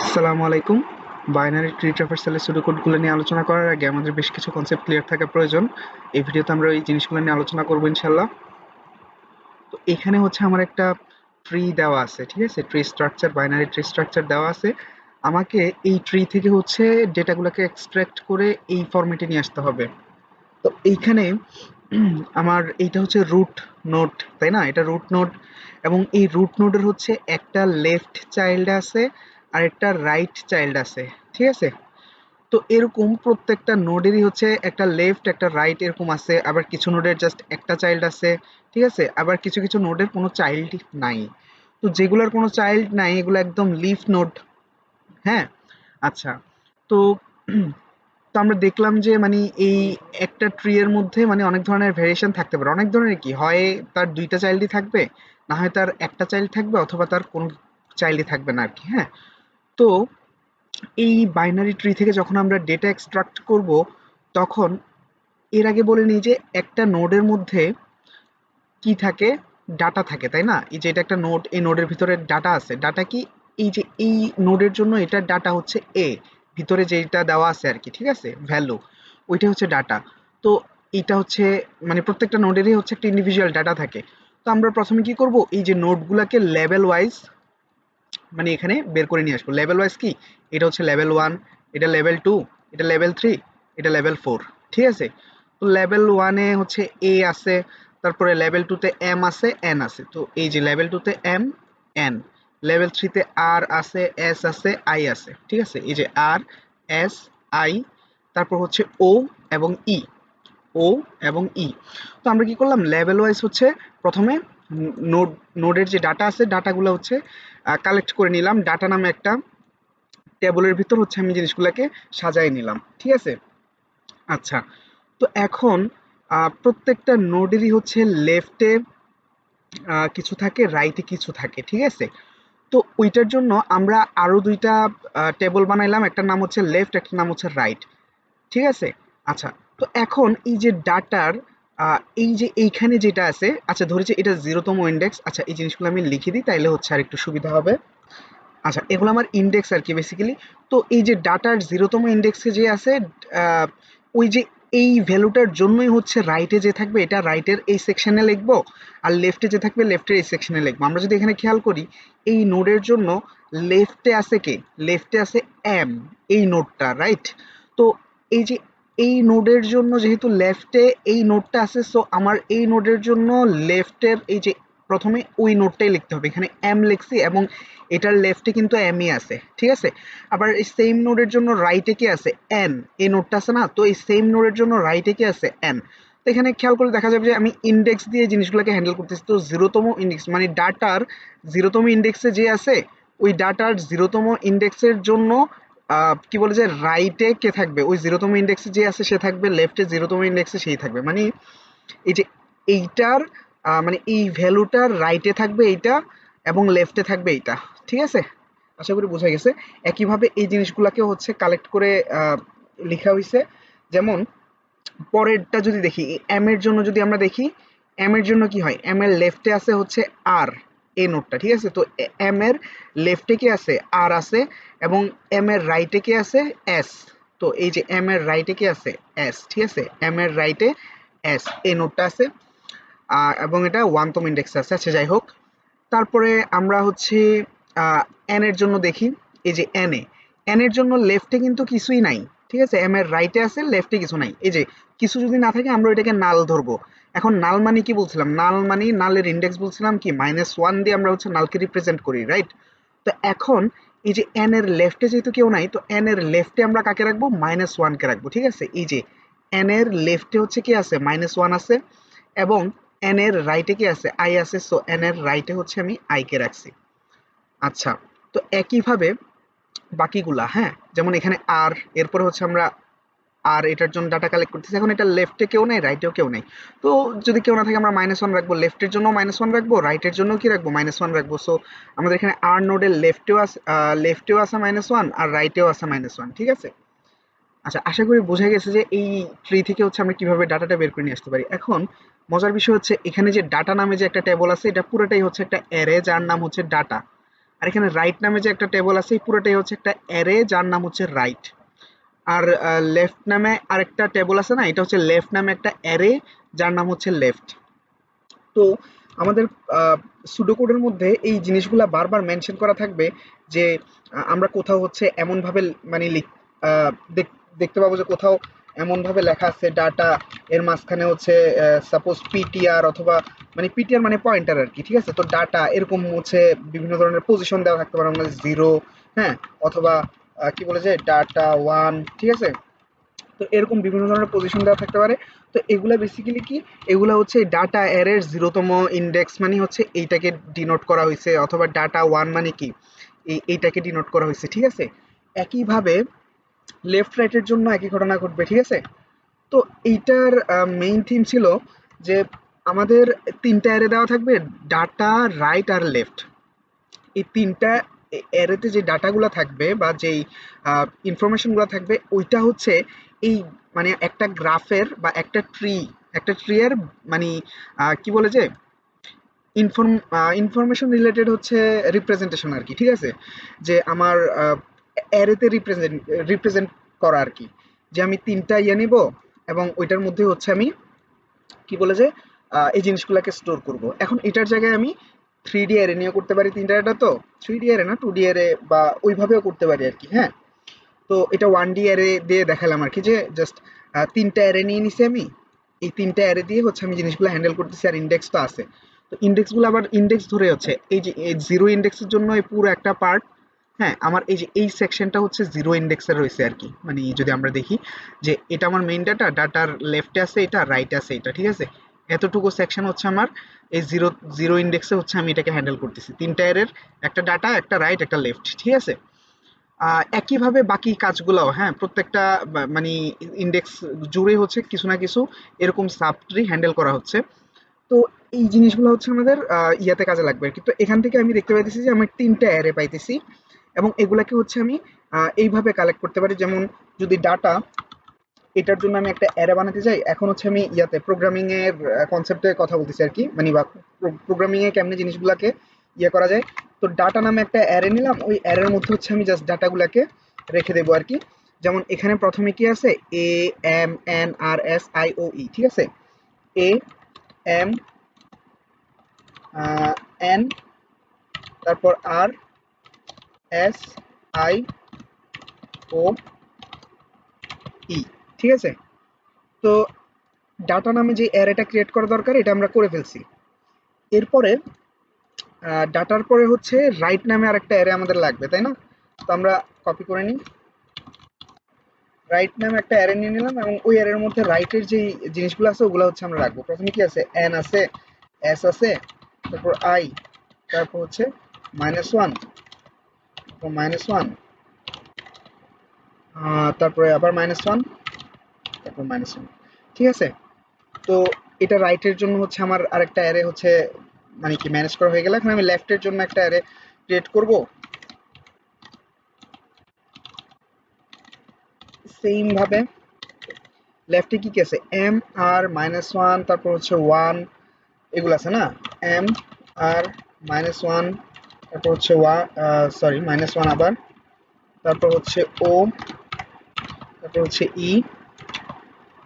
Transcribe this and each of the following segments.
আসসালামু আলাইকুম। Binary tree ট্রাভার্সালের সুডোকোডগুলো নিয়ে আলোচনা করার আগে আমাদের বেশ কিছু কনসেপ্ট ক্লিয়ার থাকা প্রয়োজন। এই ভিডিওতে আমরা এই জিনিসগুলো নিয়ে আলোচনা করবো ইনশাল্লাহ। তো এখানে হচ্ছে আমার একটা ট্রি দেওয়া আছে, ঠিক আছে? Tree structure, binary tree structure দেওয়া আছে। আমাকে এই ট্রি থেকে হচ্ছে ডেটাগুলোকে এক্সট্রাক্ট করে এই ফরম্যাটে নিয়ে আসতে হবে। তো এইখানে আমার এইটা হচ্ছে রুট নোড, তাই না? এটা রুট নোড এবং এই রুট নোডের হচ্ছে একটা লেফট চাইল্ড আছে আর একটা রাইট চাইল্ড আছে, ঠিক আছে? তো এরকম প্রত্যেকটা নোডেরই হচ্ছে একটা লেফট একটা রাইট এরকম আছে, আবার কিছু নোডের জাস্ট একটা চাইল্ড আছে, ঠিক আছে? আবার কিছু কিছু নোডের কোনো চাইল্ড নাই। তো যেগুলোর কোনো চাইল্ড নাই এগুলো একদম লিফ নোড। হ্যাঁ, আচ্ছা। তো তো আমরা দেখলাম যে মানে এই একটা ট্রি এর মধ্যে মানে অনেক ধরনের ভেরিয়েশন থাকতে পারে। অনেক ধরনের কি হয়, তার দুইটা চাইল্ডই থাকবে, না হয় তার একটা চাইল্ড থাকবে, অথবা তার কোনো চাইল্ডই থাকবে না আর কি। হ্যাঁ, তো এই বাইনারি ট্রি থেকে যখন আমরা ডেটা এক্সট্রাক্ট করব, তখন এর আগে বলে নিই যে একটা নোডের মধ্যে কি থাকে, ডাটা থাকে, তাই না? এই যে এটা একটা নোড, এই নোডের ভিতরে ডাটা আছে। ডাটা কি, এই যে এই নোডের জন্য এটার ডাটা হচ্ছে এ, ভিতরে যেটা দেওয়া আছে আর কি, ঠিক আছে? ভ্যালু, ওইটা হচ্ছে ডাটা। তো এটা হচ্ছে মানে প্রত্যেকটা নোডেরই হচ্ছে একটা ইন্ডিভিজুয়াল ডাটা থাকে। তো আমরা প্রথমে কি করব, এই যে নোডগুলোকে লেভেল ওয়াইজ মানে এখানে বের করে নিয়ে আসবো। লেভেল ওয়াইজ কি, এটা হচ্ছে লেভেল 1, এটা লেভেল 2, এটা লেভেল 3, এটা লেভেল 4, ঠিক আছে? তো লেভেল 1 এ হচ্ছে এ আছে, তারপরে লেভেল 2 তে এম আছে, এন আছে। তো এই যে লেভেল 2 তে এম, এন, লেভেল 3 তে আর আছে, এস আছে, আই আছে, ঠিক আছে? এই যে আর, এস, আই, তারপর হচ্ছে ও এবং ই, ও এবং ই। তো আমরা কি করলাম, লেভেল ওয়াইজ হচ্ছে প্রথমে নোড, নোডের যে ডাটা আছে ডাটাগুলো হচ্ছে কালেক্ট করে নিলাম। ডাটা নামে একটা টেবলের ভিতর হচ্ছে আমি জিনিসগুলোকে সাজাই নিলাম, ঠিক আছে? আচ্ছা, তো এখন প্রত্যেকটা নোডেরই হচ্ছে লেফটে কিছু থাকে, রাইটে কিছু থাকে, ঠিক আছে? তো ওইটার জন্য আমরা আরো দুইটা টেবল বানাইলাম, একটার নাম হচ্ছে লেফট, একটার নাম হচ্ছে রাইট, ঠিক আছে? আচ্ছা, তো এখন এই যে ডাটার এই যে এইখানে যেটা আছে, আচ্ছা ধরেছি এটা 0তম ইন্ডেক্স। আচ্ছা, এই জিনিসগুলো আমি লিখে দিই তাইলে হচ্ছে আর একটু সুবিধা হবে। আচ্ছা, এগুলো আমার ইন্ডেক্স আর কি বেসিক্যালি। তো এই যে ডাটার 0তম ইন্ডেক্সে যে আছে, আহ, ওই যে এই ভ্যালুটার জন্যই হচ্ছে রাইটে যে থাকবে এটা রাইটের এই সেকশনে লিখবো, আর লেফটে যে থাকবে লেফটের এই সেকশনে লিখবো। আমরা যদি এখানে খেয়াল করি, এই নোডের জন্য লেফটে আছে কে, লেফটে আছে এম, এই নোডটা, রাইট? তো এই যে এই নোডের জন্য যেহেতু লেফটে এই নোডটা আছে, সো আমার এই নোডের জন্য লেফটের এই যে প্রথমে ওই নোডটাই লিখতে হবে। এখানে এম লিখছি এবং এটার লেফটে কিন্তু এমই আছে, ঠিক আছে? আবার এই সেম নোডের জন্য রাইটে কি আছে, এন, এই নোডটা আছে না? তো এই সেম নোডের জন্য রাইটে কি আছে, এন। তো এখানে খেয়াল করে দেখা যাবে যে আমি ইন্ডেক্স দিয়ে জিনিসগুলোকে হ্যান্ডেল করতেছি। তো 0তম ইন্ডেক্স মানে ডাটার 0তম ইন্ডেক্সে যে আছে, ওই ডাটার 0তম ইন্ডেক্সের জন্য কি বলে যে রাইটে কে থাকবে, ওই 0তম ইন্ডেক্সে যে আছে সে থাকবে, লেফটে 0তম ইন্ডেক্সে সেই থাকবে। মানে এই যে এইটার মানে এই ভ্যালুটার রাইটে থাকবে এইটা এবং লেফটে থাকবে এইটা, ঠিক আছে? আশা করি বোঝা গেছে। একইভাবে এই জিনিসগুলোকে হচ্ছে কালেক্ট করে লেখা হয়েছে। যেমন পরেরটা যদি দেখি, এম এর জন্য যদি আমরা দেখি, এম এর জন্য কি হয়, এম এর লেফটে আছে হচ্ছে আর, এই নোটটা, ঠিক আছে? তো এম এর লেফটে কি আছে, আর আছে, এবং এম এর রাইটে কি আছে, এস। তো এই যে এম এর রাইটে কি আছে, এস, ঠিক আছে? এম এর রাইটে এস, এই নোটটা আছে। এবং এটা 1তম ইন্ডেক্সে আছে। আচ্ছা, যাই হোক। তারপরে আমরা হচ্ছে এন এর জন্য দেখি, এই যে এন এ, এন এর জন্য লেফটে কিন্তু কিছুই নাই, ঠিক আছে? এম এর রাইটে আছে, লেফটে কিছু নাই। এই যে কিছু যদি না থাকে আমরা এটাকে নাল ধরবো। এখন নাল মানে কি বলছিলাম, নাল মানে নালের ইন্ডেক্স বলছিলাম কি, -1 দিয়ে আমরা হচ্ছে নালকে রিপ্রেজেন্ট করি, রাইট? তো এখন এই যে এন এর লেফটে যেহেতু কেউ নাই, তো এন এর লেফটে আমরা কাকে রাখবো, -1 কে রাখবো, ঠিক আছে? এই যে এন এর লেফটে হচ্ছে কি আছে, -1 আছে, এবং এন এর রাইটে কি আছে, আই আছে, সো এন এর রাইটে হচ্ছে আমি আই কে রাখছি। আচ্ছা, তো একইভাবে বাকিগুলা, হ্যাঁ, যেমন এখানে আর, এরপরে হচ্ছে আমরা আর এটার জন্য ডাটা কালেক্ট করতেছি। এখন এটা লেফটে কেউ নেই, রাইটেও কেউ নেই। তো যদি কেউ না থাকে আমরা -1 রাখবো, লেফটের জন্য -1 রাখবো, রাইটের জন্য কি রাখবো, -1 রাখবো। সো আমাদের এখানে আর নোডের লেফটেও আছে -1 আর রাইটেও আছে -1, ঠিক আছে? আচ্ছা, আশা করি বোঝা গেছে যে এই ট্রি থেকে হচ্ছে আমরা কিভাবে ডাটাটা বের করে নিয়ে আসতে পারি। এখন মজার বিষয় হচ্ছে এখানে যে ডাটা নামে যে একটা টেবল আছে, এটা পুরোটাই হচ্ছে একটা অ্যারে যার নাম হচ্ছে ডাটা। আর এখানে রাইট নামে যে একটা টেবল আছে এই পুরোটাই হচ্ছে একটা অ্যারে যার নাম হচ্ছে রাইট। আর লেফট নামে আরেকটা টেবল আছে না, এটা হচ্ছে লেফট নামে একটা অ্যারে যার নাম হচ্ছে লেফট। তো আমাদের সুডোকোডের মধ্যে এই জিনিসগুলা বারবার মেনশন করা থাকবে যে আমরা কোথাও হচ্ছে এমনভাবে মানে আহ, দেখতে পাবো যে কোথাও এমনভাবে লেখা আছে ডাটা, এর মাঝখানে হচ্ছে সাপোজ পিটিআর অথবা মানে পিটিআর মানে পয়েন্টার আর কি, ঠিক আছে? তো ডাটা এরকম হচ্ছে বিভিন্ন ধরনের পজিশন দেওয়া থাকতে পারে, আমাদের জিরো, হ্যাঁ, অথবা কি বলে যে ডাটা ওয়ান, ঠিক আছে? তো এরকম বিভিন্ন ধরনের পজিশন দেওয়া থাকতে পারে। তো এগুলা বেসিক্যালি কি, এগুলা হচ্ছে ডাটা অ্যারের 0তম ইন্ডেক্স মানে হচ্ছে এইটাকে ডিনোট করা হয়েছে, অথবা ডাটা ওয়ান মানে কি এইটাকে ডিনোট করা হয়েছে, ঠিক আছে? একইভাবে লেফট রাইটের জন্য একই ঘটনা ঘটবে, ঠিক আছে? তো এইটার মেইন থিম ছিল যে আমাদের তিনটা অ্যারে দেওয়া থাকবে, ডাটা, রাইট আর লেফট। এই তিনটা অ্যারেতে যে ডাটাগুলো থাকবে বা যেই ইনফরমেশনগুলো থাকবে ওইটা হচ্ছে এই মানে একটা গ্রাফের বা একটা ট্রি এর মানে কি বলে যে ইনফরমেশন রিলেটেড হচ্ছে রিপ্রেজেন্টেশন আর কি, ঠিক আছে? যে আমার অ্যারেতে রিপ্রেজেন্ট করা আর কি, যে আমি তিনটা ইয়ে নিব এবং ওইটার মধ্যে হচ্ছে আমি কি বলে যে এই জিনিসগুলোকে স্টোর করব। এখন এটার জায়গায় আমি 3D অ্যারে নিয়ে করতে পারি তিনটা ডেটা, তো 3D অ্যারে না 2D অ্যারে বা ওইভাবেও করতে পারি আর কি, হ্যাঁ। তো এটা 1D অ্যারে দিয়ে দেখালাম আর কি, যে জাস্ট তিনটা অ্যারে নিয়ে নিছি আমি, এই তিনটা অ্যারে দিয়ে হচ্ছে আমি জিনিসগুলো হ্যান্ডেল করতেছি, আর ইন্ডেক্স তো আছে। তো ইন্ডেক্সগুলো আবার ইন্ডেক্স ধরে হচ্ছে এই যে জিরো ইন্ডেক্সের জন্য এই পুরো একটা পার্ট, হ্যাঁ, আমার এই যে এই সেকশনটা হচ্ছে জিরো ইন্ডেক্সের রয়েছে আর কি। মানে যদি আমরা দেখি যে এটা আমার মেইন ডাটার লেফটে আছে এটা, রাইটে আছে এটা, ঠিক আছে? এতটুকু সেকশন হচ্ছে আমার এই জিরো জিরো ইন্ডেক্সে হচ্ছে আমি এটাকে হ্যান্ডেল করতেছি, তিনটা এর, একটা ডাটা, একটা রাইট, একটা লেফট, ঠিক আছে? একইভাবে বাকি কাজগুলাও, হ্যাঁ, প্রত্যেকটা মানে ইন্ডেক্স জুড়ে হচ্ছে কিছু না কিছু এরকম সাব ট্রি হ্যান্ডেল করা হচ্ছে। তো এই জিনিসগুলো হচ্ছে আমাদের ইয়াতে কাজে লাগবে। কিন্তু এখান থেকে আমি দেখতে পাইতেছি যে আমি তিনটা অ্যারে পাইতেছি এবং এগুলাকে হচ্ছে আমি এইভাবে কালেক্ট করতে পারি। যেমন যদি ডাটা, এটার জন্য আমি একটা অ্যারে বানাতে চাই, এখন হচ্ছে আমি ইয়াতে প্রোগ্রামিং এর কনসেপ্টে কথা বলতেছি আর কি, মানে বা প্রোগ্রামিং এ কেমনে জিনিসগুলোকে ইয়ে করা যায়। তো ডাটা নামে একটা অ্যারে নিলাম, ওই অ্যারের মধ্যে হচ্ছে আমি জাস্ট ডাটাগুলোকে রেখে দেবো আর কি। যেমন এখানে প্রথমে কি আছে, A M N R S I O E, ঠিক আছে? এ এম এন, তারপর আর এস আই ও ই, ঠিক আছে? তো ডাটা নামে যে অ্যারেটা ক্রিয়েট করা দরকার এটা আমরা করে ফেলছি। এরপরে ডাটার পরে হচ্ছে রাইট নামে আরেকটা অ্যারে আমাদের লাগবে, তাই না? তো আমরা কপি করে নিই, রাইট নামে একটা অ্যারে নিয়ে নিলাম এবং ওই অ্যারের মধ্যে রাইটের যে জিনিসগুলো আছে ওগুলো হচ্ছে আমরা রাখবো। প্রথমে কি আছে, এন আছে, এস আছে, তারপর আই, তারপর হচ্ছে -1, তারপর -1, তারপরে আবার -1, তারপর -1, ঠিক আছে? তো এটা রাইটের জন্য হচ্ছে আমার আরেকটা অ্যারে হচ্ছে মানে কি ম্যানেজ করা হয়ে গেল। এখন আমি লেফটের জন্য একটা অ্যারে ক্রিয়েট করব সেম ভাবে। লেফটে কি কি আছে, এম আর -1, তারপর হচ্ছে 1, এগুলো আছে না, এম আর -1, তারপর হচ্ছে সরি -1 আবার, তারপর হচ্ছে ও, তারপর হচ্ছে ই,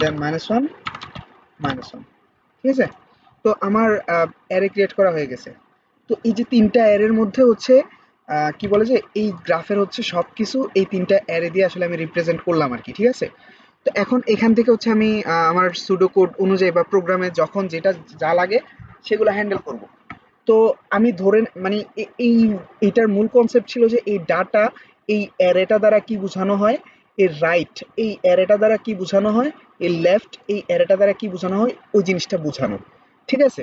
দেন -1, -1, ঠিক আছে? তো আমার অ্যারে ক্রিয়েট করা হয়ে গেছে। তো এই যে তিনটা অ্যারের মধ্যে হচ্ছে কি বলে যে এই গ্রাফের হচ্ছে সবকিছু এই তিনটা অ্যারে দিয়ে আসলে আমি রিপ্রেজেন্ট করলাম আর কি, ঠিক আছে? তো এখন এখান থেকে হচ্ছে আমি আমার সুডো কোড অনুযায়ী বা প্রোগ্রামে যখন যেটা যা লাগে সেগুলো হ্যান্ডেল করব। তো আমি ধরে মানে এইটার মূল কনসেপ্ট ছিল যে এই ডাটা, এই অ্যারেটা দ্বারা কি বোঝানো হয়, এই রাইট এই অ্যারেটা দ্বারা কি বোঝানো হয়, এই লেফট এই অ্যারেটা দ্বারা কি বোঝানো হয়, ওই জিনিসটা বোঝানো, ঠিক আছে?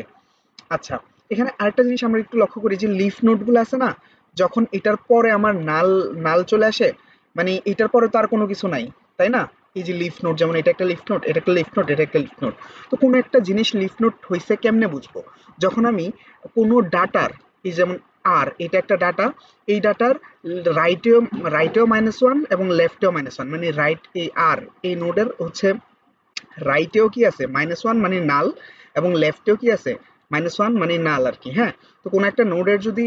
আচ্ছা, এখানে আরেকটা জিনিস আমরা একটু লক্ষ্য করি যে লিফ নোড গুলো আছে না, যখন এটার পরে আমার নাল নাল চলে আসে, মানে এটার পরে তো আর কোনো কিছু নাই, তাই না? এই যে লিফ নোড, যেমন এটা একটা লিফ নোড, এটা একটা লিফ নোড, এটা একটা লিফ নোড। তো কোনো একটা জিনিস লিফ নোড হয়েছে কেমনে বুঝবো, যখন আমি কোনো ডাটার, এই যেমন আর এটা একটা ডাটা, এই ডাটার রাইটেও রাইটেও -1 এবং লেফটেও -1, মানে রাইট এই আর এই নোডের হচ্ছে রাইটেও কি আছে -1 মানে নাল, এবং লেফটেও কি আছে -1 মানে নাল আর কি, হ্যাঁ। তো কোনো একটা নোডের যদি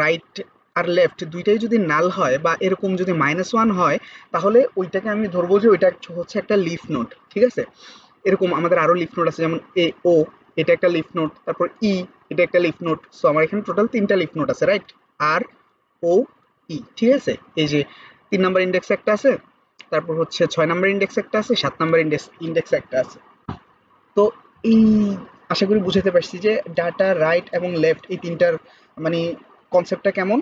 রাইট আর লেফট দুইটাই যদি নাল হয় বা এরকম যদি -1 হয়, তাহলে ওইটাকে আমি ধরবো যে ওইটা হচ্ছে একটা লিফ নোড, ঠিক আছে? এরকম আমাদের আরো লিফ নোড আছে, যেমন এ ও, এটা একটা লিফ নোড, তারপর ই, এটা একটা লিফ নোড। সো আমার এখানে টোটাল 3টা লিফ নোড আছে, রাইট? আর ও ই, ঠিক আছে? এই যে 3 নাম্বার ইন্ডেক্স একটা আছে, তারপর হচ্ছে 6 নাম্বার ইন্ডেক্স একটা আছে, 7 নাম্বার ইন্ডেক্স একটা আছে। তো এই, আশা করি বুঝাতে পারছি যে ডাটা রাইট এবং লেফট এই তিনটার মানে কনসেপ্টটা কেমন।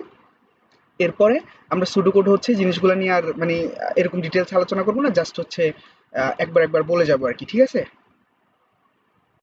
এরপরে আমরা সুডোকোড হচ্ছে জিনিসগুলো নিয়ে আর মানে এরকম ডিটেলস আলোচনা করবো না, জাস্ট হচ্ছে একবার একবার বলে যাবো আর কি, ঠিক আছে?